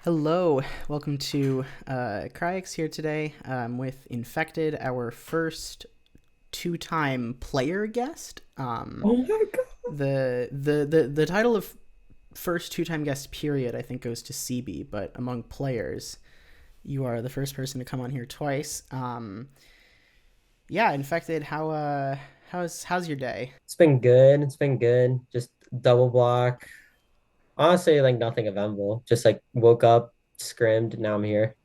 Hello, welcome to Kryix here today with Infekted, our first two-time player guest. Oh my God. The title of first two-time guest period I think goes to CB, but among players, you are the first person to come on here twice. Yeah, Infekted, how's your day? It's been good. It's been good. Just double block. Honestly, like nothing eventful. Just like woke up, scrimmed, now I'm here.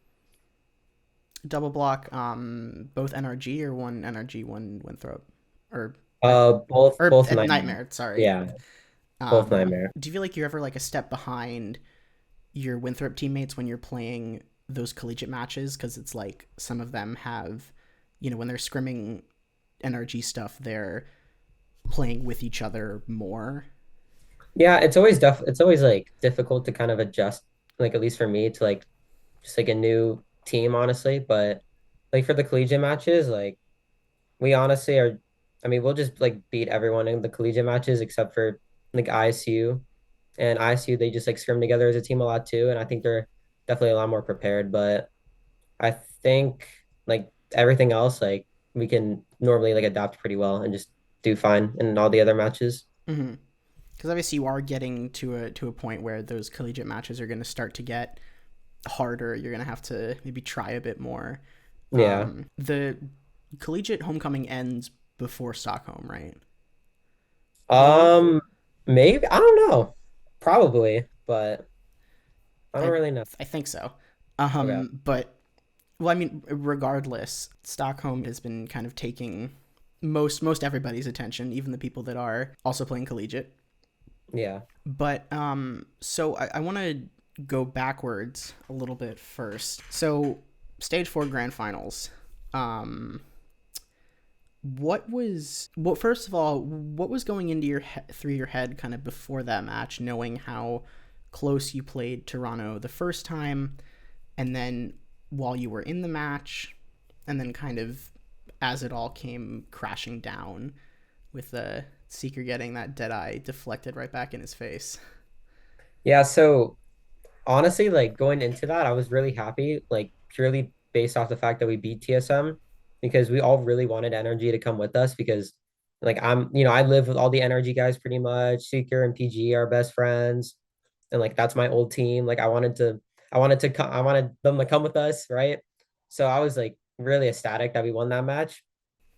Double block, both NRG or one NRG, one Winthrop, or Both nightmare. Nightmare. Sorry. Yeah, both nightmare. Do you feel like you're ever like a step behind your Winthrop teammates when you're playing those collegiate matches? Because it's like some of them have, when they're scrimming NRG stuff, they're playing with each other more. Yeah, it's always like difficult to kind of adjust, like at least for me, to like just like a new team, honestly. But like for the collegiate matches, like we honestly are, I mean, we'll just like beat everyone in the collegiate matches except for like ISU. And ISU, they just like scrim together as a team a lot too. And I think they're definitely a lot more prepared. But I think like everything else, like we can normally like adapt pretty well and just do fine in all the other matches. Mm-hmm. Because obviously you are getting to a point where those collegiate matches are going to start to get harder. You're going to have to maybe try a bit more. Yeah. The collegiate homecoming ends before Stockholm, right? I believe. Um, Maybe I don't know. Probably, but I don't I really know. I think so. Okay. But well, I mean, regardless, Stockholm has been kind of taking most everybody's attention, even the people that are also playing collegiate. Yeah. But so I want to go backwards a little bit first. So stage four grand finals. Um, what first of all, what was going into through your head kind of before that match, knowing how close you played Toronto the first time, and then while you were in the match, and then kind of as it all came crashing down with the Seeker getting that dead eye deflected right back in his face. Yeah, so honestly, like going into that, I was really happy, like purely based off the fact that we beat TSM because we all really wanted Energy to come with us because like I live with all the Energy guys pretty much. Seeker and PG are best friends. And like that's my old team. Like I wanted them to come with us, right? So I was like really ecstatic that we won that match.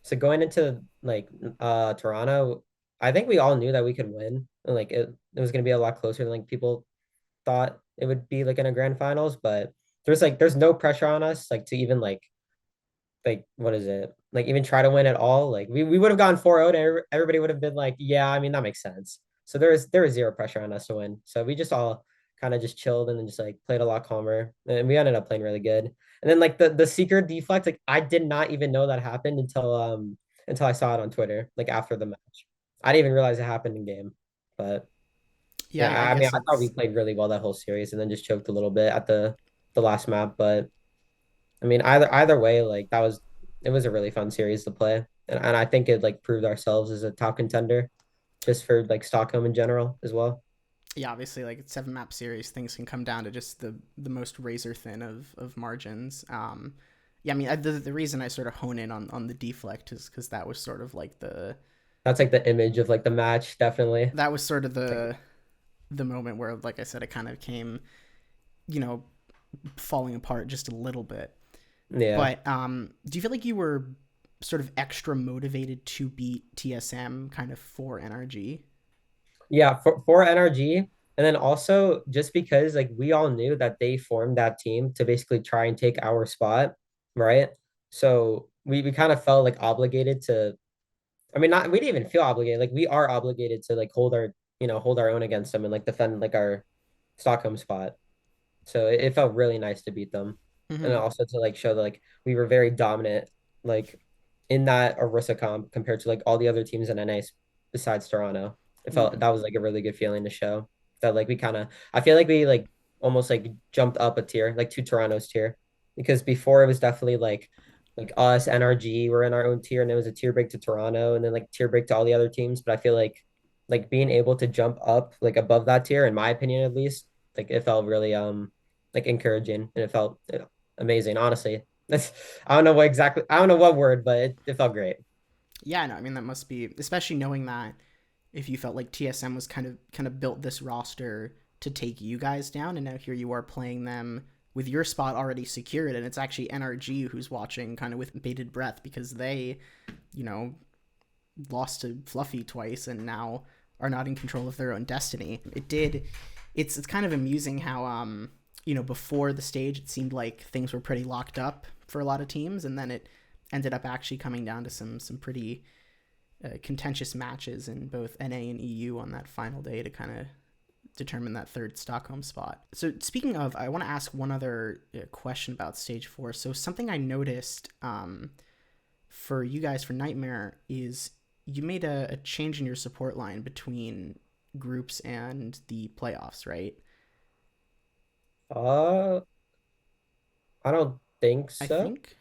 So going into like Toronto, I think we all knew that we could win. And like it was gonna be a lot closer than like people thought it would be like in a grand finals, but there's no pressure on us like to even like what is it? Like even try to win at all. Like we would have gone 4-0 and everybody would have been like, yeah, I mean that makes sense. So there was zero pressure on us to win. So we just all kind of just chilled and then just like played a lot calmer. And we ended up playing really good. And then like the secret deflect, like I did not even know that happened until I saw it on Twitter, like after the match. I didn't even realize it happened in game. But Yeah, yeah, I I mean, guess I thought we it's played really well that whole series, and then just choked a little bit at the last map. But I mean, either way, like it was a really fun series to play, and I think it like proved ourselves as a top contender, just for like Stockholm in general as well. yeah, obviously like it's 7 map series, things can come down to just the most razor thin of margins. Yeah, I mean the reason I sort of hone in on the deflect is because that was sort of like That's like the image of like the match, definitely. that was sort of Like, the moment where, like I said, it kind of came, you know, falling apart just a little bit. yeah, But do you feel like you were sort of extra motivated to beat TSM kind of for NRG? yeah, for NRG, and then also just because like we all knew that they formed that team to basically try and take our spot, right? So we kind of felt like obligated to. I mean, not we didn't even feel obligated. Like we are obligated to like hold our own against them and like defend like our Stockholm spot. So it felt really nice to beat them, and Mm-hmm. also to like show that like we were very dominant, like in that Orisa comp compared to like all the other teams in NA besides Toronto. It felt Mm-hmm. that was like a really good feeling to show that like we kind of I feel like we like almost like jumped up a tier, like to Toronto's tier, because before it was definitely like us NRG were in our own tier, and it was a tier break to Toronto, and then like tier break to all the other teams. But I feel like being able to jump up like above that tier, in my opinion at least, like it felt really like encouraging, and it felt amazing. Honestly, that's I don't know what exactly I don't know what word, but it felt great. Yeah, no, I mean that must be, especially knowing that if you felt like TSM was kind of built this roster to take you guys down, and now here you are playing them with your spot already secured, and it's actually NRG who's watching kind of with bated breath because they, you know, lost to Fluffy twice and now are not in control of their own destiny. It's kind of amusing how before the stage it seemed like things were pretty locked up for a lot of teams, and then it ended up actually coming down to some pretty contentious matches in both NA and EU on that final day to kind of determine that third Stockholm spot. So speaking of, I want to ask one other question about stage 4. So something I noticed for you guys for Nightmare is you made a change in your support line between groups and the playoffs, right? Uh, I don't think I so. think.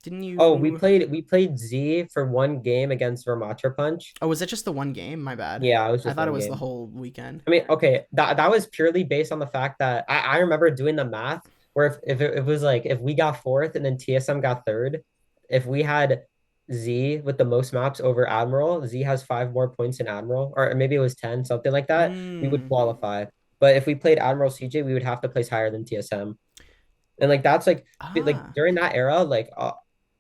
Didn't Oh, you? we played Z for one game against Ramattra Punch. Oh, was that just the one game? My bad. Yeah, it was I just thought it one was the game. whole weekend. I mean, okay, that was purely based on the fact that I remember doing the math where if it was like if we got fourth and then TSM got third, if we had Z with the most maps over Admiral, Z has 5 more points in Admiral, or maybe it was 10, something like that, we would Mm. qualify. But if we played Admiral CJ, we would have to place higher than TSM. And like that's like Ah. during that era, like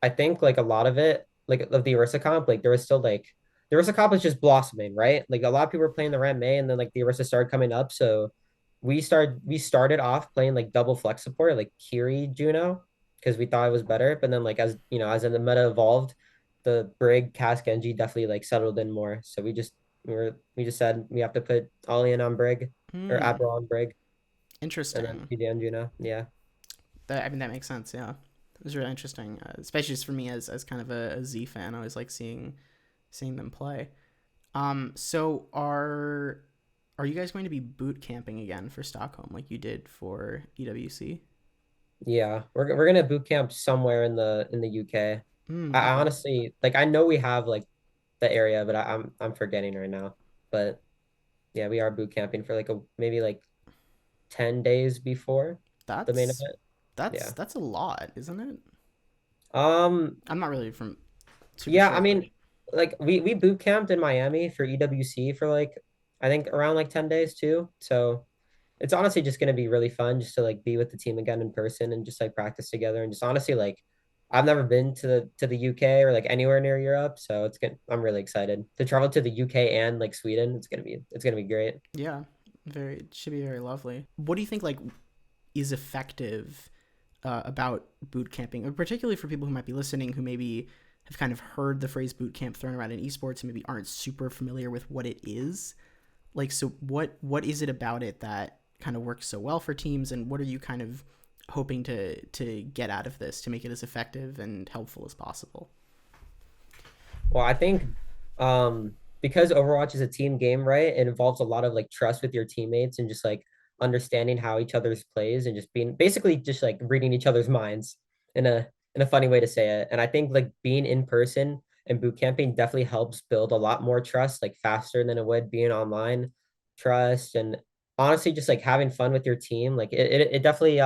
I think like a lot of it, like of the Orisa comp, like there was still like the Orisa comp was just blossoming, right? Like a lot of people were playing the Ram May, and then like the Orisa started coming up. So we started off playing like double flex support, like Kiri Juno, because we thought it was better. But then like as you know, as the meta evolved, the Brig, Cass, Genji definitely like settled in more. So we just said we have to put Ollie in on Brig or Hmm. Admiral on Brig, and then Interesting. PD on Juno. Yeah. I mean, that makes sense. Yeah, it was really interesting, especially just for me as kind of a Z fan. I always like seeing them play. So are you guys going to be boot camping again for Stockholm like you did for EWC? Yeah, we're gonna boot camp somewhere in the UK. Hmm. I Okay. honestly like I know we have like the area, but I'm forgetting right now. But yeah, we are boot camping for like a maybe like 10 days before the main That's event. that's Yeah. that's a lot, isn't it? Um I'm not really from super yeah, I sure, but mean like we boot camped in Miami for EWC for like I think around like 10 days too. So it's honestly just gonna be really fun just to like be with the team again in person and just like practice together and just honestly like I've never been to the UK or like anywhere near Europe, so I'm really excited to travel to the UK and like Sweden. It's gonna be great. yeah, very it should be very lovely. What do you think like is effective about boot camping, particularly for people who might be listening who maybe have kind of heard the phrase boot camp thrown around in esports and maybe aren't super familiar with what it is? Like, so what is it about it that kind of works so well for teams, and what are you kind of hoping to get out of this to make it as effective and helpful as possible? Well, I think because Overwatch is a team game, right? It involves a lot of like trust with your teammates and just like understanding how each other's plays and just being basically just like reading each other's minds in a funny way to say it. And I think like being in person and boot camping definitely helps build a lot more trust, like faster than it would being online trust and honestly just like having fun with your team. Like it definitely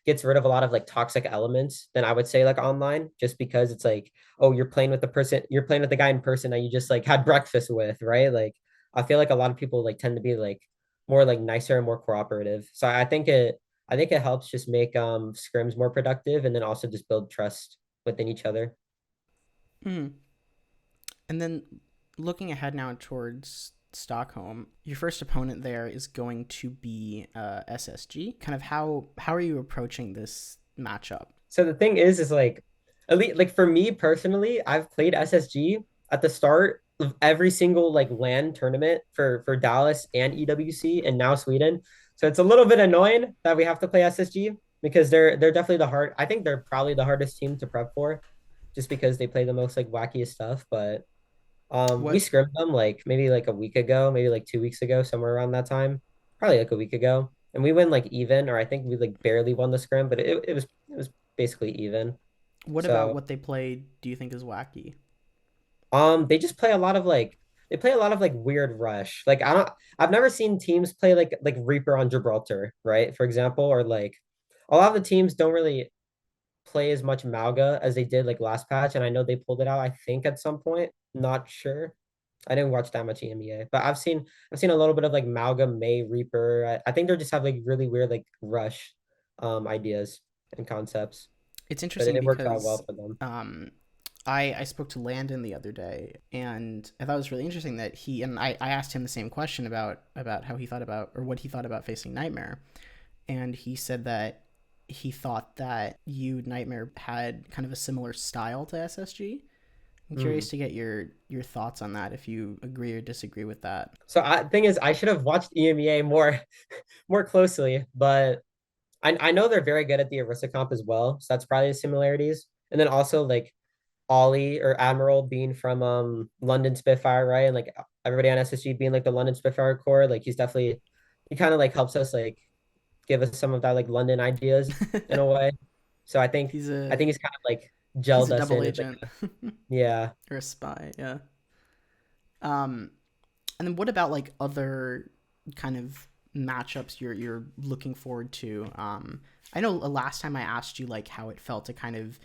gets rid of a lot of like toxic elements than I would say like online, just because it's like oh, you're playing with the guy in person that you just like had breakfast with, right? Like I feel like a lot of people like tend to be like more like nicer and more cooperative. So I think it helps just make scrims more productive and then also just build trust within each other. Mm. And then looking ahead now towards Stockholm, your first opponent there is going to be SSG. Kind of how are you approaching this matchup? So the thing is like at least like for me personally, I've played SSG at the start of every single like LAN tournament for Dallas and EWC and now Sweden. So it's a little bit annoying that we have to play SSG because they're definitely I think they're probably the hardest team to prep for just because they play the most like wackiest stuff. But we What scrimmed them like maybe like a week ago, maybe like 2 weeks ago, somewhere around that time. Probably like a week ago. And we win like even, or I think we like barely won the scrim, but it was basically even. what about So what they play do you think is wacky? they just play a lot of like they play a lot of like weird rush. I've never seen teams play like Reaper on Gibraltar, right? For example, or like a lot of the teams don't really play as much Malga as they did like last patch, and I know they pulled it out, I think, at some point. Not sure. I didn't watch that much EMEA, but I've seen a little bit of like Malga, May, Reaper. I think they just have like really weird like rush ideas and concepts, It's but interesting it works out because well for them. um, I spoke to Landon the other day, and I thought it was really interesting that I asked him the same question about how he thought about or what he thought about facing Nightmare, and he said that he thought that you Nightmare had kind of a similar style to SSG. I'm Mm. curious to get your thoughts on that, if you agree or disagree with that. So thing is, I should have watched EMEA more more closely, but I know they're very good at the Arista comp as well, so that's probably the similarities. And then also like Ollie or Admiral being from London Spitfire, right? And like everybody on SSG being like the London Spitfire core, like he kind of like helps us like give us some of that like London ideas in a way. So he's I a think he's kind of like he's gelled a us double in as like agent yeah. or a spy, yeah. Um, and then what about like other kind of matchups you're looking forward to? I know last time I asked you like how it felt to kind of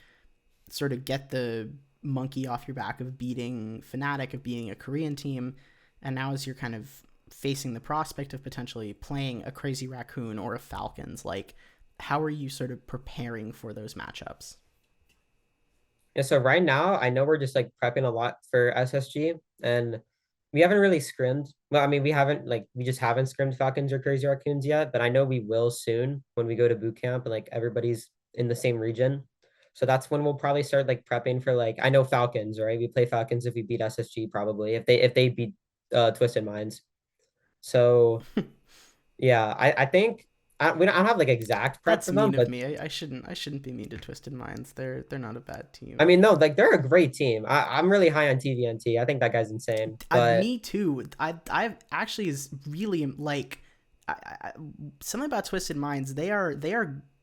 sort of get the monkey off your back of beating Fnatic, of beating a Korean team, and now as you're kind of facing the prospect of potentially playing a Crazy Raccoon or a Falcons, like how are you sort of preparing for those matchups? Yeah, so right now I know we're just like prepping a lot for SSG and we haven't really scrimmed. Well, I mean, we just haven't scrimmed Falcons or Crazy Raccoons yet, but I know we will soon when we go to boot camp and like everybody's in the same region. So that's when we'll probably start like prepping for like I know Falcons, right? We play Falcons if we beat SSG probably if they beat Twisted Minds. So yeah, I think I don't have like exact prep That's for them, mean of but me. I shouldn't be mean to Twisted Minds. They're not a bad I team. mean, no, like they're a great team. I'm really high on TVNT. I think that guy's insane. But Me too. I actually is really like I, something about Twisted Minds. They are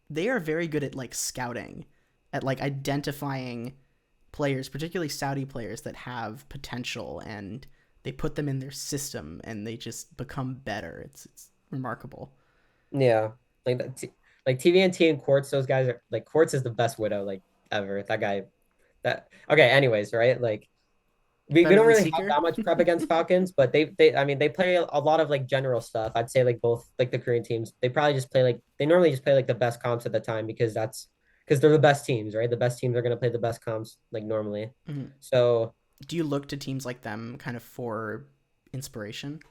very good at like scouting, at like identifying players, particularly Saudi players that have potential, and they put them in their system and they just become better. It's remarkable. yeah, like like TVNT and Quartz, those guys are like Quartz is the best widow like ever. That guy. That okay. Anyways, right? Like we Better don't than really have Seeker. that much prep against Falcons, but they I mean they play a lot of like general stuff. I'd say like both like the Korean teams. They probably just play like they normally just play like the best comps at the time because they're the best teams, right? The best teams are gonna play the best comps like normally. Mhm. So Do you look to teams like them kind of for inspiration?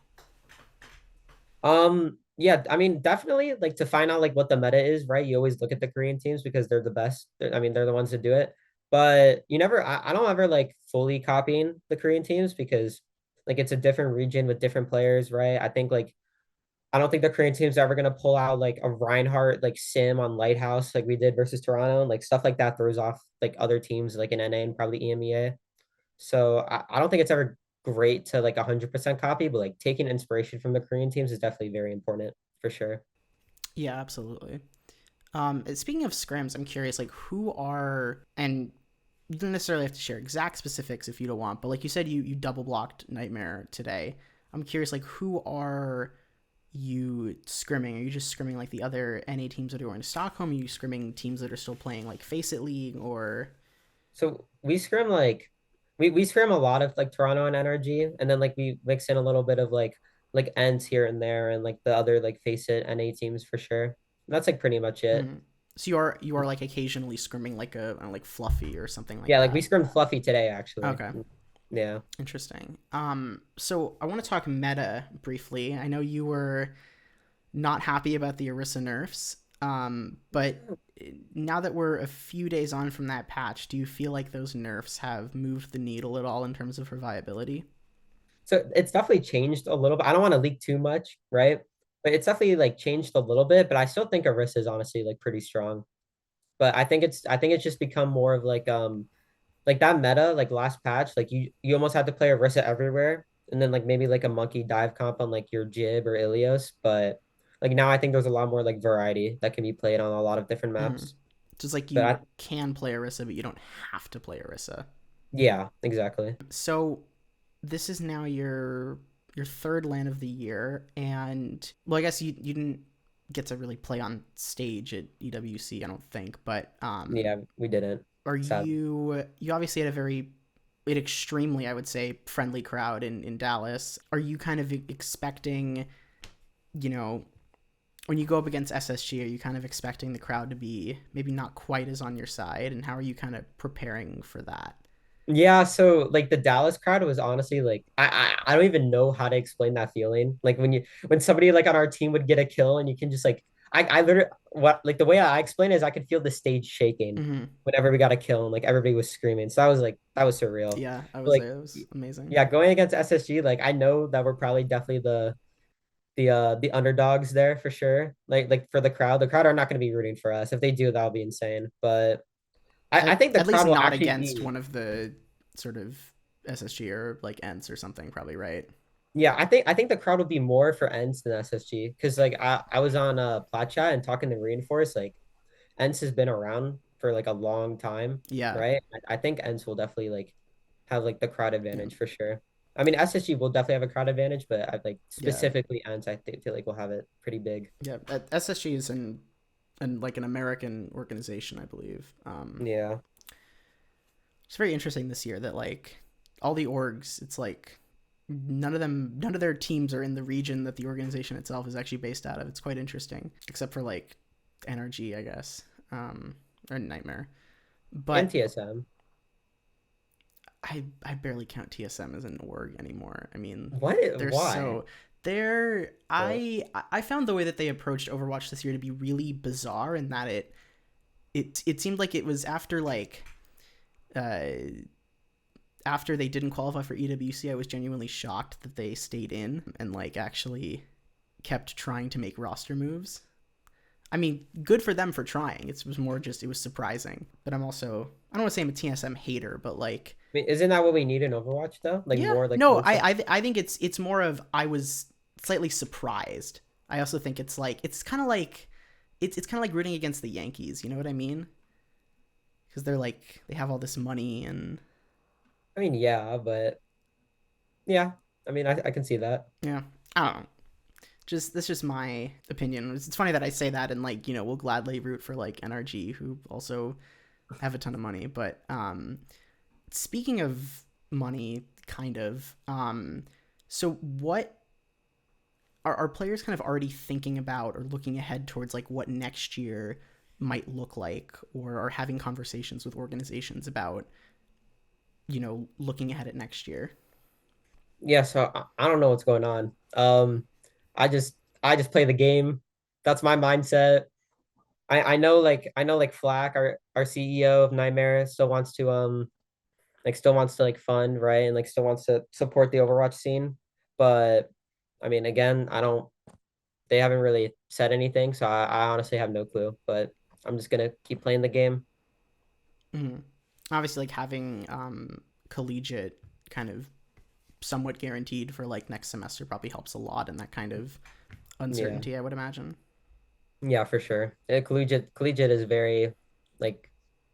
yeah, I mean, definitely like to find out like what the meta is, right? You always look at the Korean teams because they're the best. I mean, they're the ones that do it. But I don't ever like fully copying the Korean teams because like it's a different region with different players, right? I don't think the Korean team's ever gonna pull out like a Reinhardt like sim on Lighthouse like we did versus Toronto and like stuff like that throws off like other teams like in NA and probably EMEA. So I don't think it's ever great to like 100% copy, but like taking inspiration from the Korean teams is definitely very important for sure. Yeah, absolutely. Speaking of scrims, I'm curious, like who are and you don't necessarily have to share exact specifics if you don't want, but like you said, you double blocked Nightmare today. I'm curious, like who are you scrimming? Are you just scrimming like the other NA teams that are going to Stockholm? Are you scrimming teams that are still playing like Face It League or? So we scrim like we scrim a lot of like Toronto and Energy, and then like we mix in a little bit of like ends here and there, and like the other like face it NA teams for sure. That's like pretty much it. Mm. So you are like occasionally scrimming like a like Fluffy or something like Yeah, like we that. scrimmed Fluffy today actually. Okay. Yeah. Interesting. So I want to talk meta briefly. I know you were not happy about the Orisa nerfs, but now that we're a few days on from that patch, do you feel like those nerfs have moved the needle at all in terms of reviability? So it's definitely changed a little bit. I don't want to leak too much, right? But it's definitely like changed a little bit. But I still think Arista is honestly like pretty strong. But I think it's just become more of like that meta like last patch like you almost had to play Arista everywhere and then like maybe like a monkey dive comp on like your Jib or Ilios. But like now I think there's a lot more like variety that can be played on a lot of different Mm-hmm. maps. Just like But you can play Orisa, but you don't have to play Orisa. yeah, exactly. So this is now your third land of the year, and well, I guess you didn't. get to really play on stage at EWC, I don't think. But Yeah, we didn't. are Sad. you obviously had a very an extremely, I would say, friendly crowd in Dallas. Are you kind of expecting, you know, when you go up against SSG, are you kind of expecting the crowd to be maybe not quite as on your side? And how are you kind of preparing for that? Yeah, so like the Dallas crowd was honestly like I don't even know how to explain that feeling. Like when somebody like on our team would get a kill and you can just like I literally what like the way I explain it is I could feel the stage shaking Mm-hmm. whenever we got a kill and like everybody was screaming. So that was like that was surreal. Yeah, I But was like there. It was amazing. yeah, going against SSG, like I know that we're probably definitely the underdogs there for sure. Like for the crowd. The crowd are not gonna be rooting for us. If they do, that'll be insane. But I think the At least crowd will not actually against be one of the sort of SSG or like Ents or something, probably, right? yeah, I think the crowd would be more for Ents than SSG because like I was on Plat Chat and talking to Reinforce like Ents has been around for like a long time, Yeah, right? I think Ents will definitely like have like the crowd yeah, advantage for sure. I mean SSG will definitely have a crowd advantage, but I like yeah, specifically Ents feel like we'll have it pretty big. yeah. SSG is an like an American organization, I believe. Yeah. It's very interesting this year that like all the orgs, it's like none of their teams are in the region that the organization itself is actually based out of. It's quite interesting, except for like NRG, I guess, or Nightmare. And But TSM. I barely count TSM as an org anymore. I mean, What? they're Why? so they're But I found the way that they approached Overwatch this year to be really bizarre in that it seemed like it was uh after they didn't qualify for EWC. I was genuinely shocked that they stayed in and like actually kept trying to make roster moves. I mean, good for them for trying. It was more just it was surprising. But I don't want to say I'm a TSM hater, but like I mean, isn't that what we need in Overwatch though? Like yeah, more like no, one-sided. I think it's more of I was slightly surprised. I also think it's like it's kind of like rooting against the Yankees. You know what I mean? Because they're like they have all this money and I mean, yeah, but yeah. I mean, I can see that. yeah, I don't know. Just that's just my opinion. It's funny that I say that and like we'll gladly root for like NRG who also have a ton of money. But speaking of money, kind of. So what are players kind of already thinking about or looking ahead towards like what next year might look like, or are having conversations with organizations about looking ahead at next year? Yeah, so I don't know what's going on. I just play the game. That's my mindset. I know like Flack, our CEO of Nightmare, still wants to still wants to like fund, right? And like still wants to support the Overwatch scene. But I mean, again, I don't they haven't really said anything, so I honestly have no clue. But I'm just gonna keep playing the game. Mm-hmm. Obviously, like having collegiate kind of somewhat guaranteed for like next semester probably helps a lot in that kind of Yeah. uncertainty, I would imagine. Yeah, for sure. Collegiate is very like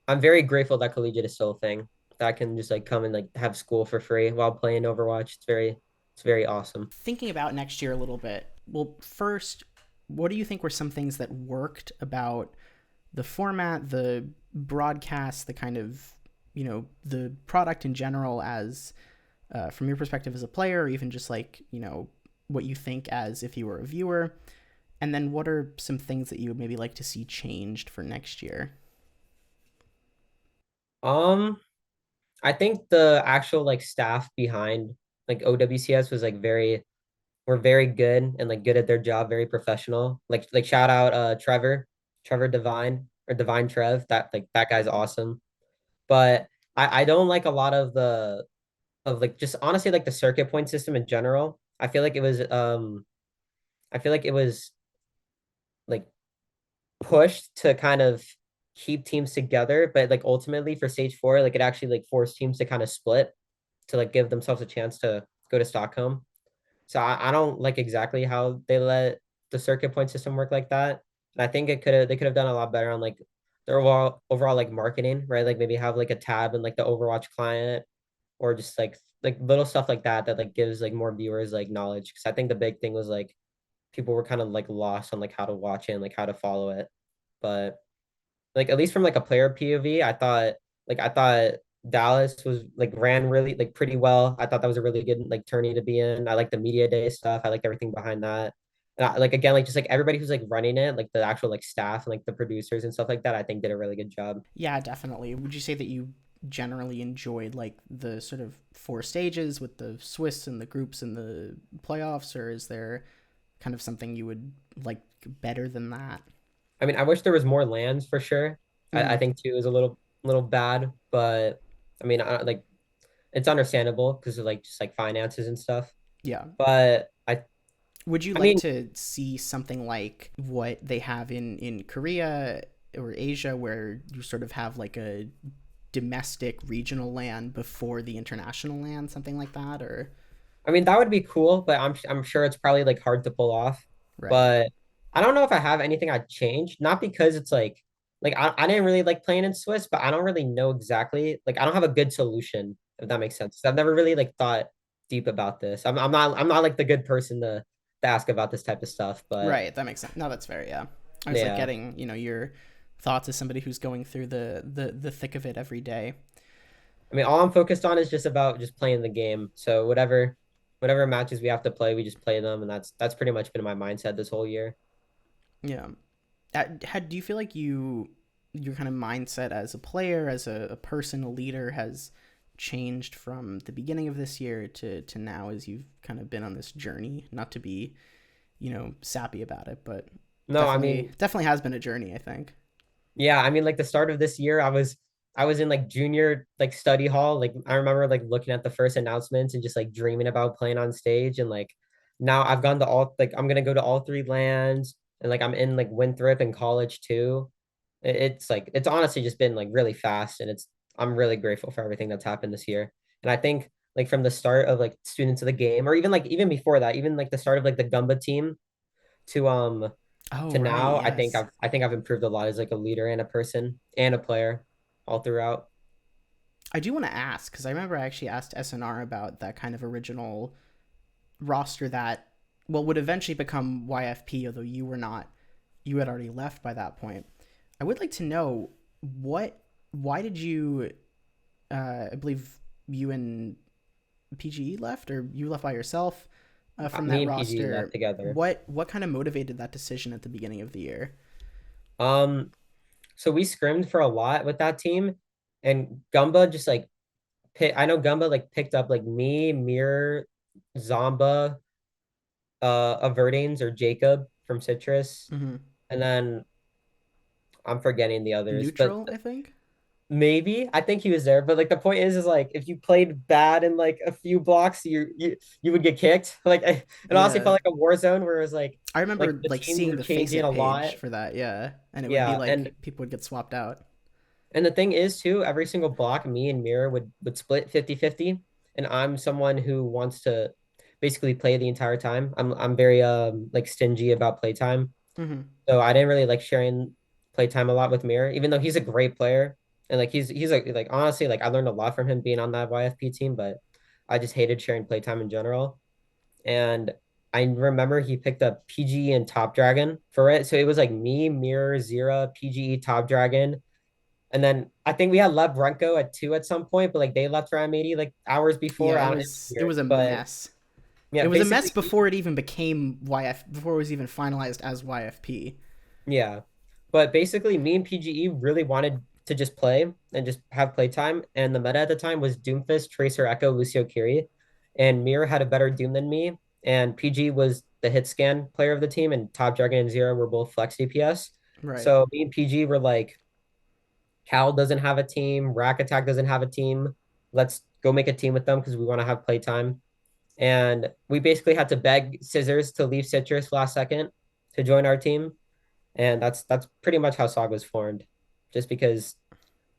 I'm very grateful that collegiate is still a thing. That I can just like come and like have school for free while playing Overwatch. It's very awesome. Thinking about next year a little bit, well, first, what do you think were some things that worked about the format, the broadcast, the kind of, the product in general as from your perspective as a player, or even just like, what you think as if you were a viewer? And then what are some things that you would maybe like to see changed for next year? Um, I think the actual like staff behind like OWCS was like very were very good and like good at their job, very professional. Like shout out Trevor Divine or Divine Trev. That guy's awesome. But I don't like a lot of the of like just honestly like the circuit point system in general. I feel like it was like pushed to kind of keep teams together, but like ultimately for stage four, like it actually like forced teams to kind of split to like give themselves a chance to go to Stockholm. So I don't like exactly how they let the circuit point system work like that. And I think they could have done a lot better on like their overall like marketing, right? Like maybe have like a tab in like the Overwatch client or just like little stuff like that that like gives like more viewers like knowledge. Because I think the big thing was like people were kind of like lost on like how to watch it and like how to follow it. But like at least from like a player POV, I thought Dallas was like ran really like pretty well. I thought that was a really good like tourney to be in. I like the media day stuff. I liked everything behind that. And like again, like just like everybody who's like running it, like the actual like staff and like the producers and stuff like that, I think did a really good job. Yeah, definitely. Would you say that you generally enjoyed like the sort of four stages with the Swiss and the groups and the playoffs, or is there kind of something you would like better than that? I mean, I wish there was more lands for sure. I Mm, think two is a little bad, but I mean, like it's understandable because of like just like finances and stuff. yeah. But Would you I like mean, to see something like what they have in Korea or Asia, where you sort of have like a domestic regional land before the international land, something like that, or that would be cool, but I'm sure it's probably like hard to pull off. right? But I don't know if I have anything I'd change. Not because it's like I didn't really like playing in Swiss, but I don't really know exactly like I don't have a good solution, if that makes sense. I've never really like thought deep about this. I'm not like the good person to ask about this type of stuff, but Right, that makes sense. No, that's fair. Yeah, I was like yeah. getting your thoughts as somebody who's going through the thick of it every day. I mean, all I'm focused on is just about just playing the game. So whatever matches we have to play, we just play them, and that's pretty much been my mindset this whole year. Yeah. Do you feel like your kind of mindset as a player, as a person, a leader, has changed from the beginning of this year to now as you've kind of been on this journey? Not to be sappy about it, but No, I definitely has been a journey, I think. yeah, I mean, like the start of this year, I was in like junior like study hall. Like I remember like looking at the first announcements and just like dreaming about playing on stage. And like now I've gone to all like I'm gonna go to all three lands, and like I'm in like Winthrop in college too. It's like it's honestly just been like really fast, and it's I'm really grateful for everything that's happened this year. And I think like from the start of like students of the game, or even like even before that, even like the start of like the Gumba team to Oh, to right, now, yes. I think I've improved a lot as like a leader and a person and a player all throughout. I do want to ask because I remember I actually asked SNR about that kind of original roster that would eventually become YFP, although you had already left by that point. I would like to know what why did you I believe you and PGE left, or you left by yourself from Me that and PG left roster. together. What kind of motivated that decision at the beginning of the year? Um, so we scrimmed for a lot with that team, and Gumba just like I know Gumba like picked up like me, Mir, Zomba, Avertines or Jacob from Citrus, Mm-hmm. and then I'm forgetting the others, but Neutral, I think. maybe I think he was there. But like the point is like if you played bad in like a few blocks, you would get kicked. Like it honestly Yeah, felt like a war zone where it was I like remember the like teams seeing were the changing Faceit a page lot. for that. Yeah, and it would be Yeah, like people would get swapped out. and the thing is too, every single block, me and Mira would split 50-50. And I'm someone who wants to basically play the entire time. I'm very like stingy about playtime. Mm-hmm. So I didn't really like sharing playtime a lot with Mir, even though he's a great player. And like he's like honestly, like I learned a lot from him being on that YFP team, but I just hated sharing playtime in general. And I remember he picked up PG and Top Dragon for it. So it was like me, Mir, Zira, PGE, Top Dragon, and then I think we had Lev Renko at two at some point, but like they left around 80 like hours before. Yeah, I don't it's it weird. was a But mess. yeah, It was a mess basically before it even became YF, before it was even finalized as YFP. yeah. But basically me and PGE really wanted to just play and just have playtime. And the meta at the time was Doomfist, Tracer Echo, Lucio Kiri. And Mir had a better Doom than me. And PG was the hit scan player of the team, and Top Dragon and Zero were both flex DPS. Right. So me and PG were like, Cal doesn't have a team, Rack Attack doesn't have a team. Let's go make a team with them because we want to have playtime. And we basically had to beg Scissors to leave Citrus last second to join our team. And that's pretty much how SOG was formed. Just because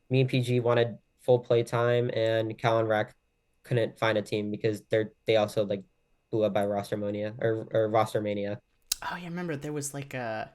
me and PG wanted full playtime and Cal and Rack couldn't find a team because they also like blew up by Rostermania or Rostermania. Oh, yeah, I remember there was like a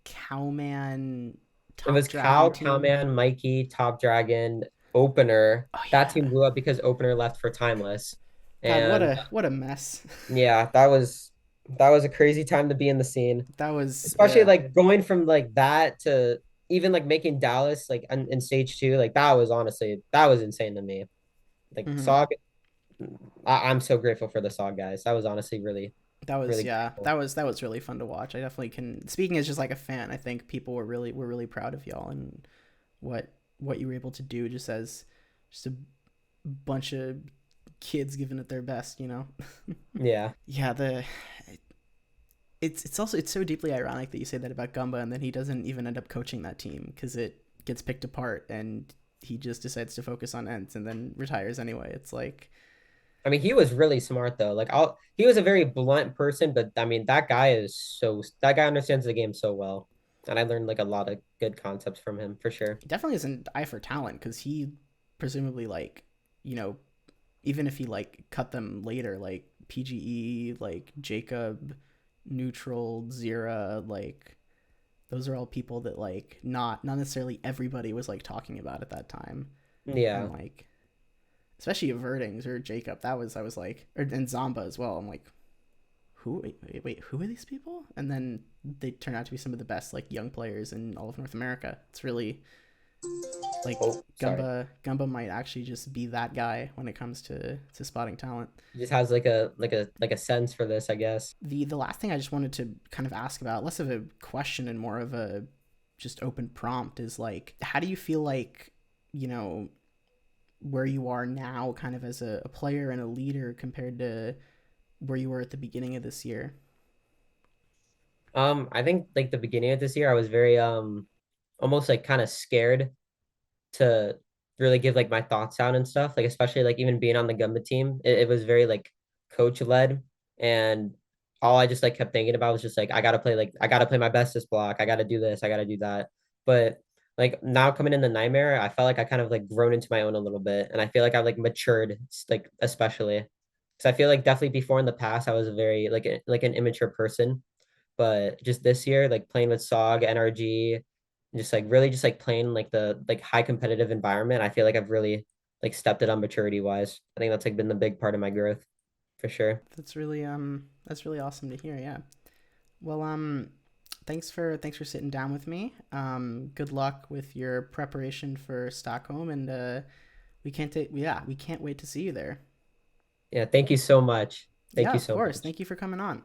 cowman It top was dragon Cal, team. Cowman, Mikey, Top Dragon, Opener. Oh That yeah. team blew up because Opener left for Timeless. God, And what a mess. yeah, that was a crazy time to be in the scene, That was especially like going from like that to even like making Dallas like in stage two, like that was honestly that was insane to me. Like mhm. SOG, I'm so grateful for the SOG guys. That was honestly really, That was really yeah. grateful. That was really fun to watch. I definitely can. Speaking as just like a fan, I think people were really proud of y'all and what what you were able to do just as just a bunch of kids giving it their best. You know. Yeah. Yeah. It's also it's so deeply ironic that you say that about Gumba and then he doesn't even end up coaching that team because it gets picked apart and he just decides to focus on ents and then retires anyway. It's like I mean, he was really smart though. He was a very blunt person, but I mean, that guy understands the game so well. And I learned like a lot of good concepts from him for sure. he definitely is an eye for talent because he presumably like you know even if he like cut them later, like PGE, like Jacob, Neutral, Zira, like those are all people that like not necessarily everybody was like talking about at that time, and Yeah. like especially Avertings or Jacob, that was I was like, and Zomba as well. I'm like, who are these people? And then they turn out to be some of the best like young players in all of North America. It's really like Oh, sorry. Gumba might actually just be that guy when it comes to spotting talent. He just has like a sense for this, I guess. The last thing I just wanted to kind of ask about, less of a question and more of a just open prompt, is like how do you feel like you know where you are now, kind of as a player and a leader compared to where you were at the beginning of this year? I think like the beginning of this year, I was very almost like kind of scared to really give like my thoughts out and stuff. Like especially like even being on the Gumba team, it was very like coach led, and all I just like kept thinking about was just like I gotta play my bestest block. I gotta do this. I gotta do that. But like now coming in the Nightmare, I felt like I kind of like grown into my own a little bit, and I feel like I've like matured like especially because I feel like definitely before in the past I was a very like an immature person, but just this year like playing with SOG, NRG, just like really just like playing like the like high competitive environment, I feel like I've really like stepped it on maturity wise. I think that's like been the big part of my growth for sure. That's really awesome to hear. Yeah. Well, thanks for sitting down with me. Good luck with your preparation for Stockholm, and we can't wait to see you there. Yeah, thank you so much. Thank Yeah, you of so course. much. Thank you for coming on.